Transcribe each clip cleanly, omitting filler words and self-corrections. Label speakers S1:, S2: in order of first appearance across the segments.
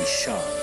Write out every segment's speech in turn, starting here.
S1: की शान।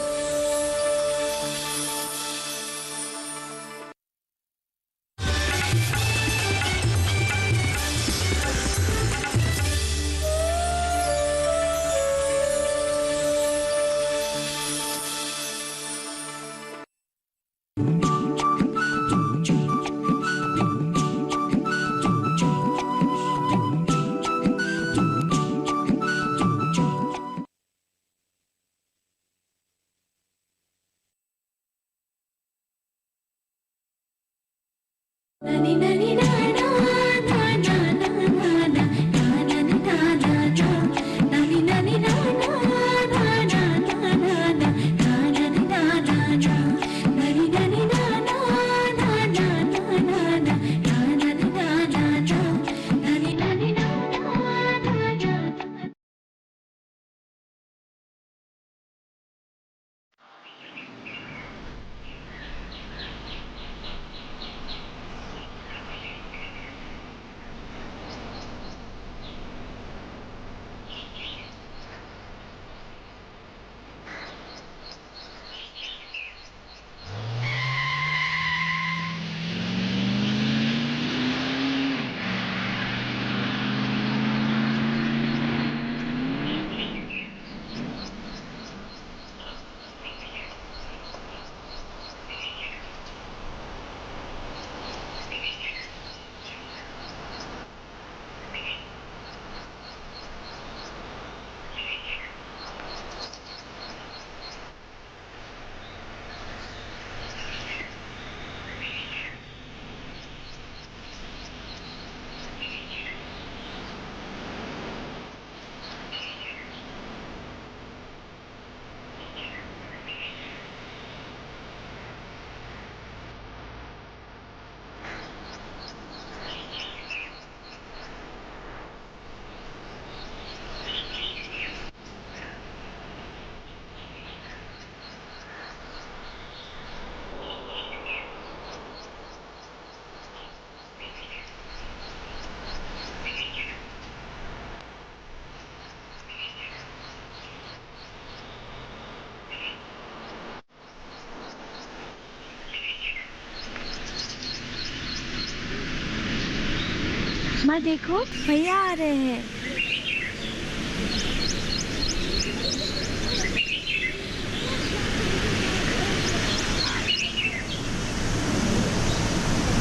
S2: माँ देखो, भैया आ रहे हैं।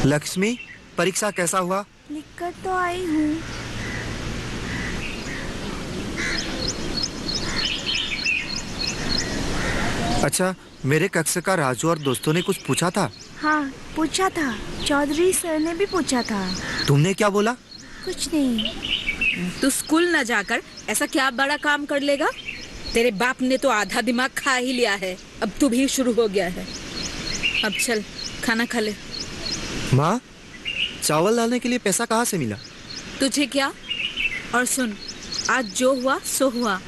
S3: लक्ष्मी, परीक्षा कैसा हुआ?
S2: लिखकर तो आई हूँ।
S3: अच्छा, मेरे कक्षा का राजू और दोस्तों ने कुछ पूछा था?
S2: हाँ, पूछा था। चौधरी सर ने भी पूछा था।
S3: तुमने क्या बोला?
S2: कुछ नहीं।
S4: तू स्कूल न जाकर ऐसा क्या बड़ा काम कर लेगा? तेरे बाप ने तो आधा दिमाग खा ही लिया है। अब तू भी शुरू हो गया है। अब चल, खाना खा ले।
S3: माँ, चावल लाने के लिए पैसा कहाँ से मिला?
S4: तुझे क्या? और सुन, आज जो हुआ सो हुआ।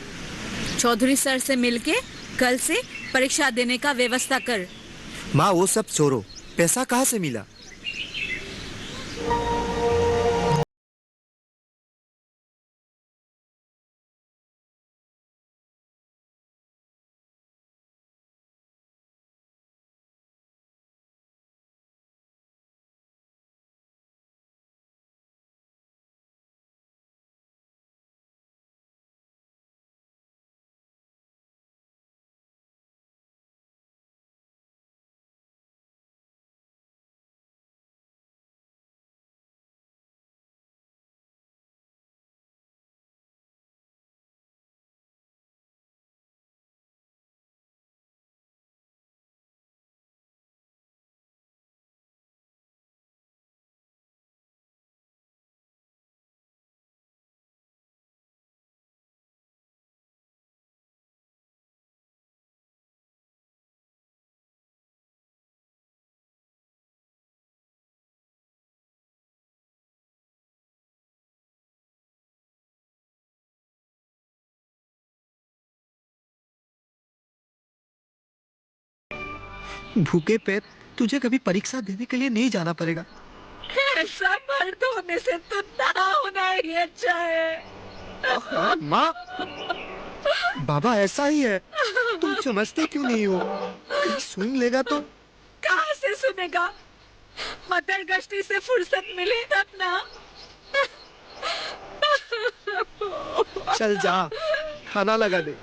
S4: चौधरी सर से मिलके कल से परीक्षा देने का व्यवस्था कर।
S3: माँ, वो सब छोड़ो, पैसा कहाँ से मिला? भूखे पेट तुझे कभी परीक्षा देने के लिए नहीं जाना पड़ेगा।
S4: ऐसा मर्द होने से तो ना होना ही अच्छा है।
S3: माँ, बाबा ऐसा ही है, तुम समझते क्यों नहीं हो? कहीं सुन लेगा तो।
S4: कहाँ से सुनेगा? मटर गश्ती से फुर्सत मिले तब ना।
S3: चल जा, खाना लगा दे।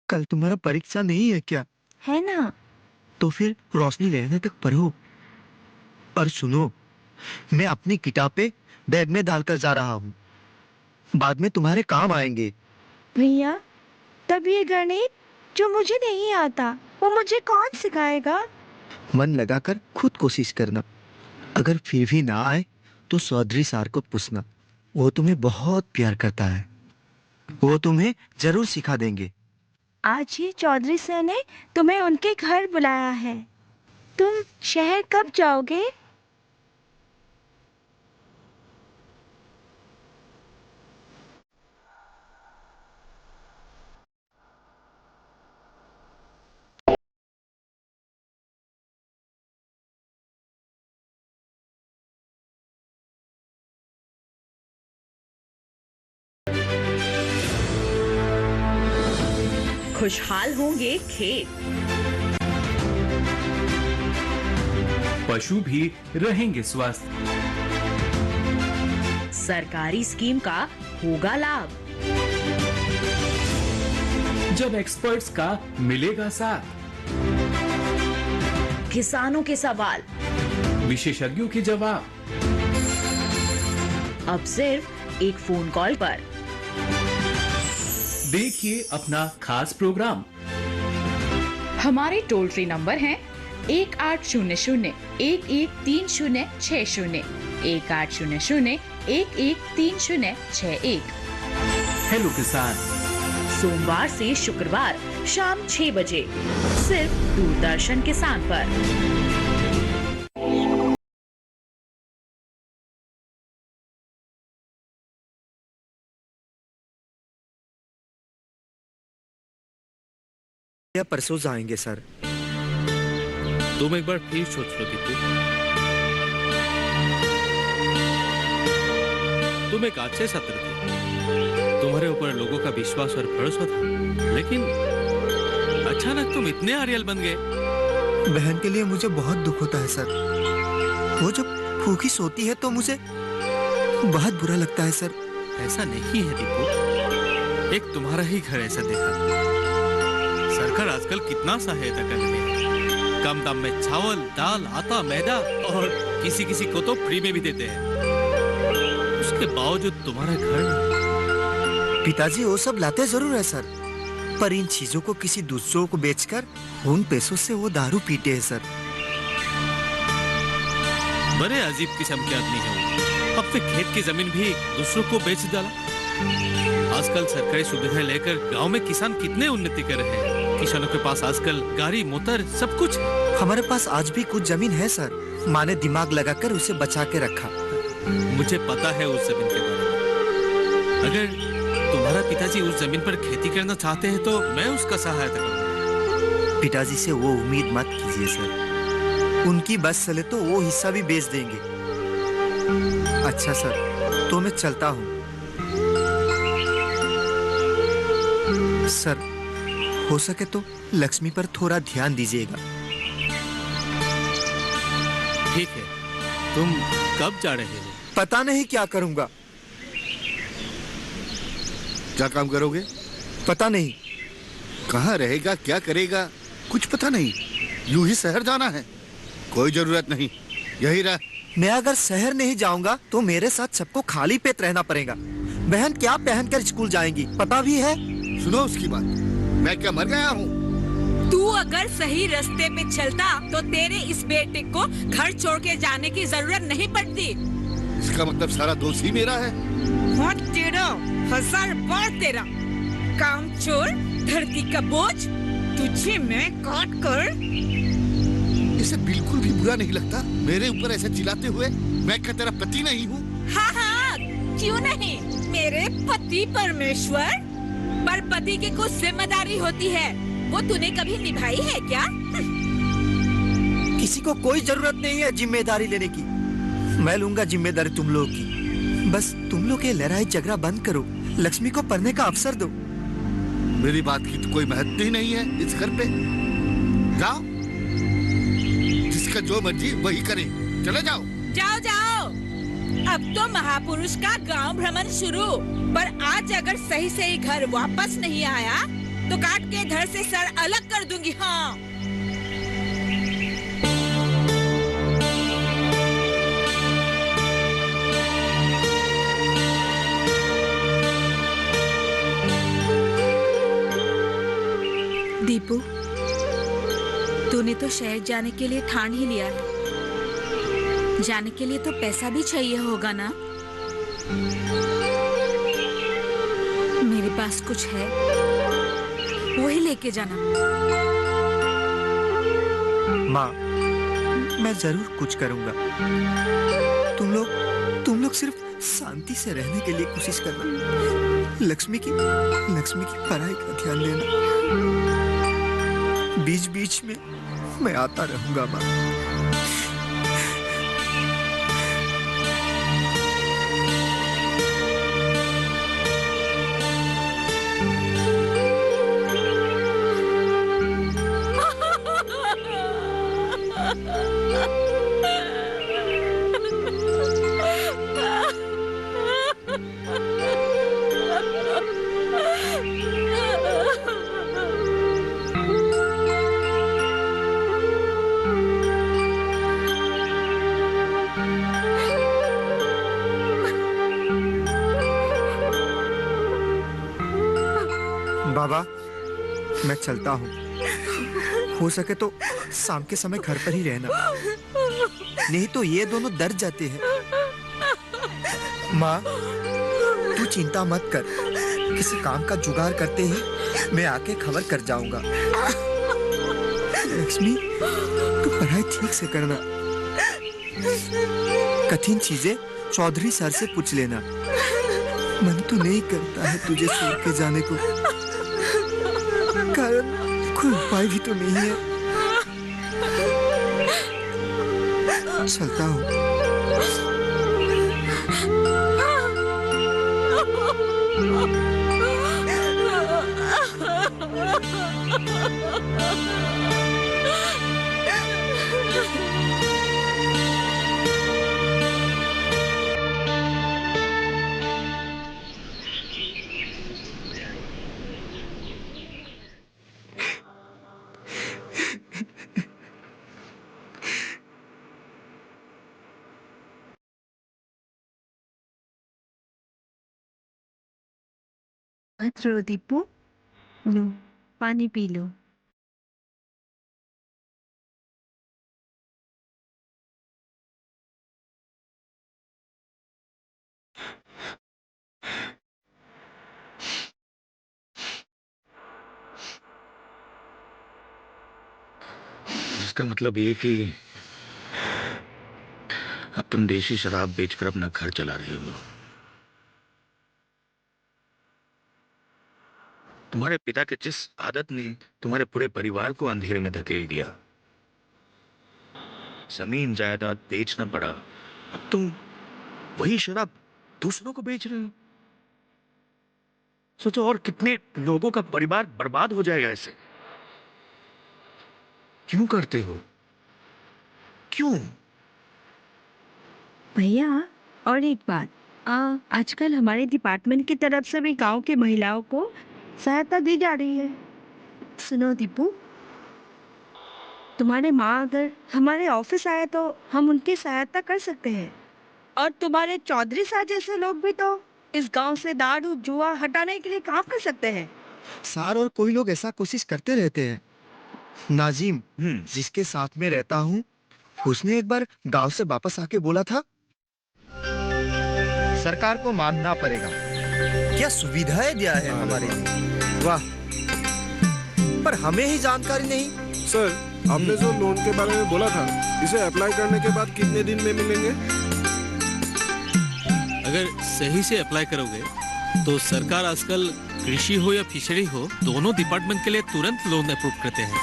S3: कल तुम्हारा परीक्षा नहीं है क्या?
S2: है ना।
S3: तो फिर रोशनी लेने तक पढ़ो। और सुनो, मैं अपनी किताबें बैग में डालकर जा रहा हूँ, बाद में तुम्हारे काम आएंगे।
S2: भैया, तब ये गणित जो मुझे नहीं आता वो मुझे कौन सिखाएगा?
S3: मन लगाकर खुद कोशिश करना। अगर फिर भी ना आए तो चौधरी सर को पूछना, वो तुम्हें बहुत प्यार करता है, वो तुम्हें जरूर सिखा देंगे।
S2: आज ही चौधरी सर ने तुम्हें उनके घर बुलाया है। तुम शहर कब जाओगे?
S1: खुशहाल होंगे खेत,
S5: पशु भी रहेंगे स्वस्थ।
S1: सरकारी स्कीम का होगा लाभ,
S5: जब एक्सपर्ट्स का मिलेगा साथ,
S1: किसानों के सवाल
S5: विशेषज्ञों के जवाब,
S1: अब सिर्फ एक फोन कॉल पर।
S5: देखिए अपना खास प्रोग्राम।
S1: हमारे टोल फ्री नंबर हैं 1800-113060, 1800-113061।
S5: हेलो किसान,
S1: सोमवार से शुक्रवार शाम 6 बजे सिर्फ दूरदर्शन किसान पर।
S3: या परसों जाएंगे सर।
S6: तुम एक बार फिर सोच लो दीपू। तुम एक अच्छे छात्र थे, तुम्हारे ऊपर लोगों का विश्वास और भरोसा था, लेकिन अचानक तुम इतने आर्यल बन गए।
S3: बहन के लिए मुझे बहुत दुख होता है सर। वो जब भूखी सोती है तो मुझे बहुत बुरा लगता है सर।
S6: ऐसा नहीं है दीपू, एक तुम्हारा ही घर ऐसा देखा। सरकार आजकल कितना सहायता कर रही है, कम दाम में चावल, दाल, आटा, मैदा और किसी किसी को तो फ्री में भी देते हैं। उसके बावजूद तुम्हारा घर।
S3: पिताजी वो सब लाते जरूर है सर, पर इन चीजों को किसी दूसरों को बेचकर उन पैसों से वो दारू पीते हैं सर।
S6: बड़े अजीब किस्म के आदमी है वो। अपने खेत की जमीन भी दूसरों को बेच डाला। आजकल सरकारी सुविधाएं लेकर गांव में किसान कितने उन्नति कर रहे हैं। किसानों के पास आजकल गाड़ी, मोटर सब कुछ है।
S3: हमारे पास आज भी कुछ जमीन है सर। माँ ने दिमाग लगाकर उसे बचा के रखा।
S6: मुझे पता है उस जमीन के बारे में। अगर तुम्हारा पिताजी उस जमीन पर खेती करना चाहते हैं तो मैं उसका सहायता करूंगा।
S3: पिताजी से वो उम्मीद मत कीजिए सर। उनकी बस चले तो वो हिस्सा भी बेच देंगे। अच्छा सर, तो मैं चलता हूँ। सर, हो सके तो लक्ष्मी पर थोड़ा ध्यान दीजिएगा।
S6: ठीक है, तुम कब जा रहे हो?
S3: पता नहीं क्या करूंगा।
S7: क्या काम करोगे?
S3: पता नहीं।
S7: कहाँ रहेगा, क्या करेगा, कुछ पता नहीं। यूं ही शहर जाना है? कोई जरूरत नहीं, यही रह।
S3: मैं अगर शहर नहीं जाऊंगा तो मेरे साथ सबको खाली पेट रहना पड़ेगा। बहन क्या पहनकर स्कूल जाएंगी पता भी है?
S7: सुनो उसकी बात। मैं क्या मर गया हूँ?
S4: तू अगर सही रास्ते पे चलता तो तेरे इस बेटे को घर छोड़ के जाने की जरूरत नहीं पड़ती।
S7: इसका मतलब सारा दोष ही मेरा है?
S4: हाँ तेरा, 1000 बार तेरा। काम चोर, धरती का बोझ, तुझे मैं काट कर।
S7: इसे बिल्कुल भी बुरा नहीं लगता मेरे ऊपर ऐसे चिल्लाते हुए? मैं क्या तेरा पति नहीं हूँ?
S4: हाँ हाँ, क्यों नहीं, मेरे पति परमेश्वर। पर पति की कुछ जिम्मेदारी होती है, वो तूने कभी निभाई है क्या?
S3: किसी को कोई जरूरत नहीं है जिम्मेदारी लेने की। मैं लूंगा जिम्मेदारी तुम लोगों की। बस तुम लोग ये लड़ाई झगड़ा बंद करो, लक्ष्मी को पढ़ने का अवसर दो।
S7: मेरी बात की तो कोई महत्व ही नहीं है इस घर पे। जाओ, जिसका जो मर्जी वही करे, चले जाओ।
S4: जाओ जाओ, अब तो महापुरुष का गांव भ्रमण शुरू। पर आज अगर सही सही घर वापस नहीं आया तो काट के धड़ से सर अलग कर दूंगी। हाँ, दीपू, तूने तो शहर जाने के लिए ठान ही लिया है। जाने के लिए तो पैसा भी चाहिए होगा ना? मेरे पास कुछ है, वही लेके जाना।
S3: माँ, मैं जरूर कुछ करूंगा। तुम लोग सिर्फ शांति से रहने के लिए कोशिश करना। लक्ष्मी की पढ़ाई का ध्यान देना। बीच बीच में मैं आता रहूंगा माँ। बाबा, मैं चलता हूँ। हो सके तो शाम के समय घर पर ही रहना, नहीं तो ये दोनों डर जाते हैं। माँ, तू चिंता मत कर, किसी काम का जुगाड़ करते ही मैं आके खबर कर जाऊंगा। लक्ष्मी, तू पढ़ाई ठीक से करना। कठिन चीजें चौधरी सर से पूछ लेना। मन तो नहीं करता है तुझे छोड़ के जाने को, कारण कोई उपाय भी तो नहीं है। चलता हूँ।
S2: मत रो दीपू, लो पानी पी लो।
S7: इसका मतलब ये कि अब तुम देशी शराब बेचकर अपना घर चला रहे हो। तुम्हारे पिता की जिस आदत ने तुम्हारे पूरे परिवार को अंधेरे में धकेल दिया, जमीन जायदाद बेचना पड़ा, अब तुम वही शराब दूसरों को बेच रहे हो। सोचो और कितने लोगों का परिवार बर्बाद हो जाएगा ऐसे। क्यों करते हो? क्यों?
S2: भैया, और एक बात, आजकल हमारे डिपार्टमेंट की तरफ से भी गांव के महिलाओं को सहायता दी जा रही है। सुनो दीपू, तुम्हारे माँ अगर हमारे ऑफिस आए तो हम उनकी सहायता कर सकते हैं। और तुम्हारे चौधरी साहब जैसे लोग भी तो इस गांव से दारू जुआ हटाने के लिए काम कर सकते हैं।
S3: सर और कोई लोग ऐसा कोशिश करते रहते हैं। नाजिम, जिसके साथ में रहता हूँ, उसने एक बार गांव से वापस आके बोला था, सरकार को मानना पड़ेगा, क्या सुविधाएं दिया है हमारे लिए। वाह, पर हमें ही जानकारी नहीं।
S8: सर, आपने जो लोन के बारे में बोला था, इसे अप्लाई करने के बाद कितने दिन में मिलेंगे?
S6: अगर सही से अप्लाई करोगे तो सरकार आजकल कृषि हो या फिशरी हो, दोनों डिपार्टमेंट के लिए तुरंत लोन अप्रूव करते हैं।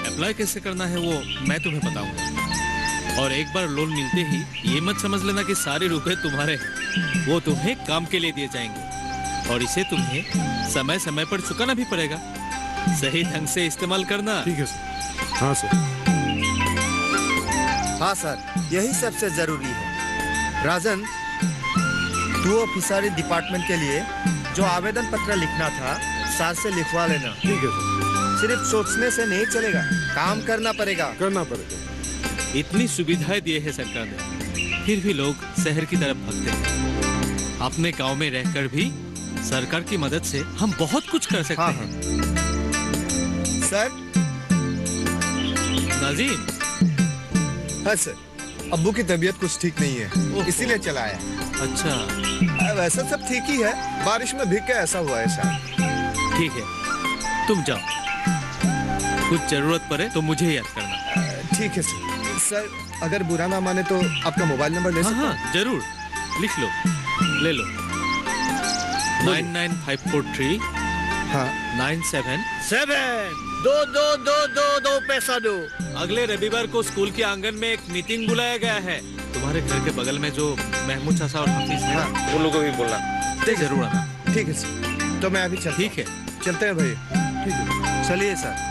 S6: अप्लाई कैसे करना है वो मैं तुम्हें बताऊंगा। और एक बार लोन मिलते ही ये मत समझ लेना कि सारे रुपए तुम्हारे, वो तुम्हें काम के लिए दिए जाएंगे और इसे तुम्हें समय समय पर चुकाना भी पड़ेगा। सही ढंग से इस्तेमाल करना।
S8: ठीक है सर। हाँ सर।
S3: हाँ सर, यही सबसे जरूरी है। राजन, तू और फिशरी डिपार्टमेंट के लिए जो आवेदन पत्र लिखना था, सर से लिखवा लेना।
S8: ठीक है सर।
S3: सिर्फ सोचने से नहीं चलेगा, काम करना पड़ेगा।
S8: करना पड़ेगा।
S6: इतनी सुविधाएं दी है सरकार ने, फिर भी लोग शहर की तरफ भागते हैं। अपने गांव में रहकर भी सरकार की मदद से हम बहुत कुछ कर सकते
S3: हाँ,
S6: हैं।
S3: सर।
S6: नाजिम।
S3: हाँ सर, अब्बू की तबीयत कुछ ठीक नहीं है,
S6: ओहो।
S3: इसीलिए चला आया।
S6: अच्छा,
S3: वैसा सब ठीक ही है, बारिश में भीग के ऐसा हुआ है सर।
S6: ठीक है, तुम जाओ। कुछ जरूरत पड़े तो मुझे याद करना।
S3: ठीक है सर। सर, अगर बुरा ना माने तो आपका मोबाइल नंबर ले
S6: हाँ
S3: सकता हूँ?
S6: हाँ, जरूर, लिख लो, ले लो। 99543
S3: हाँ।
S6: 977।
S7: दो पैसा दो।
S6: अगले रविवार को स्कूल के आंगन में एक मीटिंग बुलाया गया है। तुम्हारे घर के बगल में जो महमूद चाचा और हाफिज है,
S3: हाँ।
S6: उन लोगों को भी बोलना। जरूर आना।
S3: ठीक है सर, तो मैं अभी चलता हूँ।
S6: ठीक है,
S3: चलते हैं भाई। ठीक है, चलिए सर।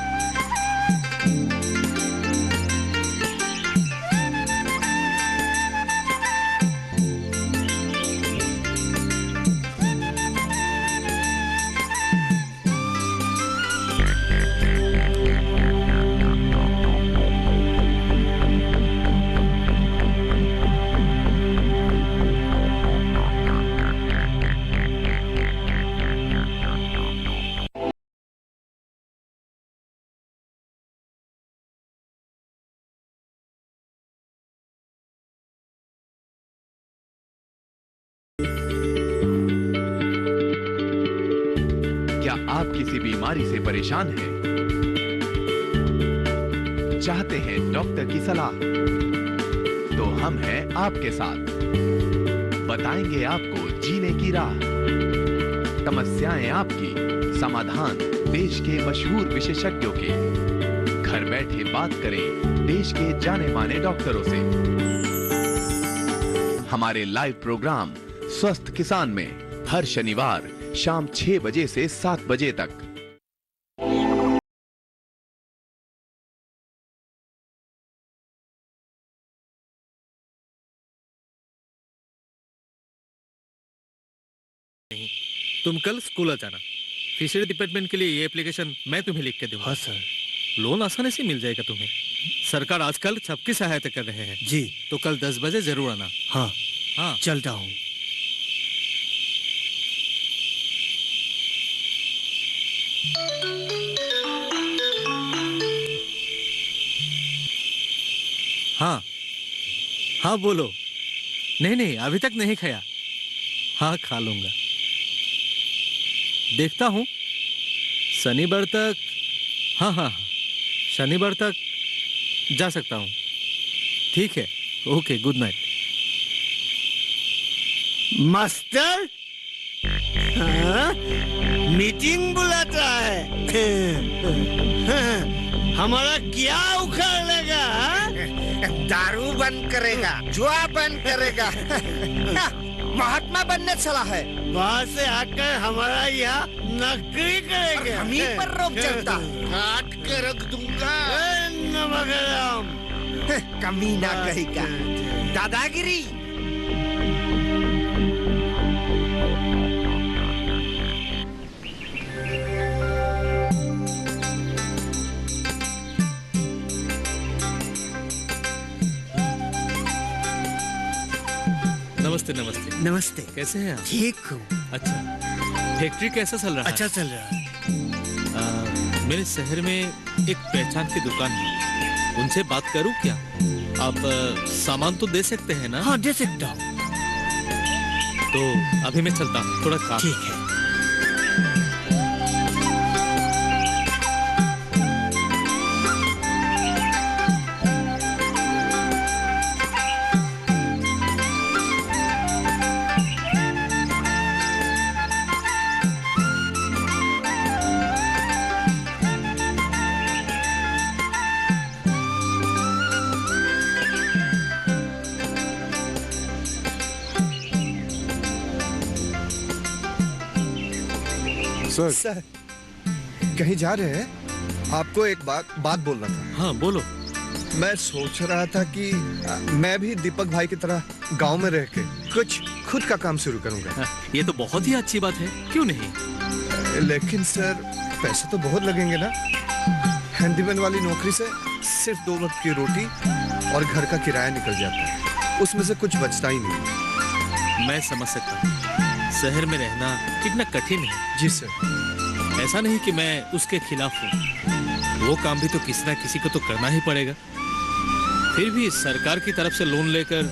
S9: क्या आप किसी बीमारी से परेशान हैं? चाहते हैं डॉक्टर की सलाह? तो हम हैं आपके साथ। बताएंगे आपको जीने की राह। समस्याएं आपकी, समाधान देश के मशहूर विशेषज्ञों के। घर बैठे बात करें देश के जाने माने डॉक्टरों से। हमारे लाइव प्रोग्राम स्वस्थ किसान में हर शनिवार शाम 6 बजे से 7 बजे तक
S6: तुम कल स्कूल आ जाना। फिशरी डिपार्टमेंट के लिए ये एप्लीकेशन मैं तुम्हें लिख के दूंगा।
S3: हाँ सर।
S6: लोन आसानी से मिल जाएगा तुम्हें। सरकार आजकल सबकी सहायता कर रहे हैं।
S3: जी।
S6: तो कल 10 बजे जरूर आना।
S3: हाँ
S6: हाँ
S3: चलता हूँ।
S6: हाँ हाँ बोलो। नहीं अभी तक नहीं खाया। हाँ खा लूंगा। देखता हूँ शनिवार तक। हाँ शनिवार तक जा सकता हूँ। ठीक है, ओके, गुड नाइट।
S3: मास्टर हाँ? मीटिंग बुलाता है। हमारा क्या उखाड़ लेगा?
S10: दारू बंद करेगा, जुआ बंद करेगा। महात्मा बनने चला है।
S3: वहाँ से आकर हमारा यहाँ नौकरी करेगा।
S10: हम ही पर रोक चलता, काट के रख दूंगा।
S3: नमक
S10: कमीना कहेगा, दादागिरी।
S6: नमस्ते नमस्ते।
S3: नमस्ते।
S6: कैसे हैं आप?
S3: ठीक हूँ।
S6: अच्छा, फैक्ट्री कैसा चल रहा है?
S3: अच्छा चल रहा है।
S6: मेरे शहर में एक पहचान की दुकान है, उनसे बात करूं क्या? आप सामान तो दे सकते हैं ना?
S3: हाँ दे सकता हूँ।
S6: तो अभी मैं चलता हूँ, थोड़ा काम।
S3: ठीक है।
S8: सर कहीं जा रहे हैं? आपको एक बात बोलना था।
S6: हाँ बोलो।
S8: मैं सोच रहा था कि मैं भी दीपक भाई की तरह गांव में रह के कुछ खुद का काम शुरू करूंगा।
S6: ये तो बहुत ही अच्छी बात है, क्यों नहीं?
S8: लेकिन सर पैसे तो बहुत लगेंगे ना। हैंडीमैन वाली नौकरी से सिर्फ 2 वक्त की रोटी और घर का किराया निकल जाता है, उसमें से कुछ बचता ही नहीं।
S6: मैं समझ सकता हूँ शहर में रहना कितना कठिन है।
S8: जी सर।
S6: ऐसा नहीं कि मैं उसके खिलाफ हूँ, वो काम भी तो किसी ना किसी को तो करना ही पड़ेगा। फिर भी सरकार की तरफ से लोन लेकर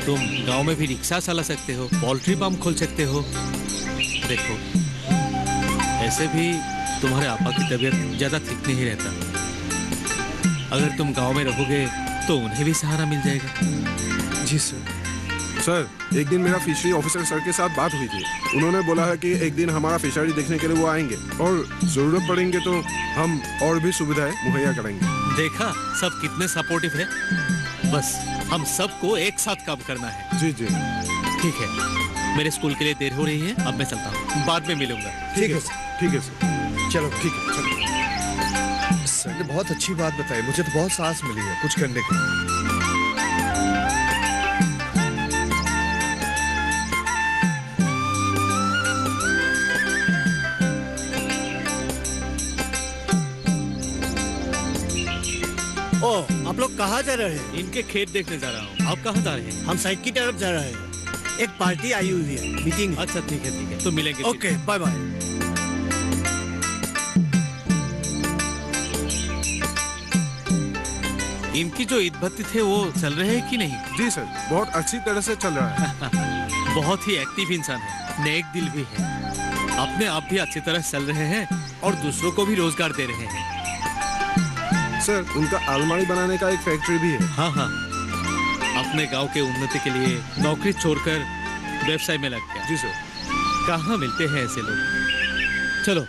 S6: तुम गांव में भी रिक्शा चला सकते हो, पोल्ट्री फार्म खोल सकते हो। देखो ऐसे भी तुम्हारे आपा की तबीयत ज्यादा ठीक नहीं रहता। अगर तुम गांव में रहोगे तो उन्हें भी सहारा मिल जाएगा।
S8: जी सर। सर एक दिन मेरा फिशरी ऑफिसर सर के साथ बात हुई थी। उन्होंने बोला है कि एक दिन हमारा फिशरी देखने के लिए वो आएंगे और जरूरत पड़ेंगे तो हम और भी सुविधाएं मुहैया कराएंगे।
S6: देखा सब कितने सपोर्टिव है। बस हम सबको एक साथ काम करना है।
S8: जी जी
S6: ठीक है, मेरे स्कूल के लिए देर हो रही है, अब मैं चलता हूँ, बाद में मिलूंगा।
S8: ठीक है सर। ठीक है सर, चलो ठीक है चलो। सर ने बहुत अच्छी बात बताई, मुझे तो बहुत सांस मिली है कुछ करने की।
S3: आप लोग कहाँ जा रहे हैं?
S6: इनके खेत देखने जा रहा हूँ। आप कहाँ जा रहे हैं?
S3: हम साइड की तरफ जा रहे हैं। एक पार्टी आई हुई है, मीटिंग।
S6: अच्छा ठीक है, तो मिलेंगे।
S3: Okay bye bye.
S6: इनकी जो ईद भत्ती थे वो चल रहे हैं कि नहीं?
S8: जी सर, बहुत अच्छी तरह से चल रहा है।
S6: बहुत ही एक्टिव इंसान है, नेक दिल भी है। अपने आप भी अच्छी तरह चल रहे हैं और दूसरों को भी रोजगार दे रहे हैं।
S8: सर उनका अलमारी बनाने का एक फैक्ट्री भी है।
S6: हाँ अपने गांव के उन्नति के लिए नौकरी छोड़कर व्यवसाय में लग गया।
S8: जी सर।
S6: कहाँ मिलते हैं ऐसे लोग। चलो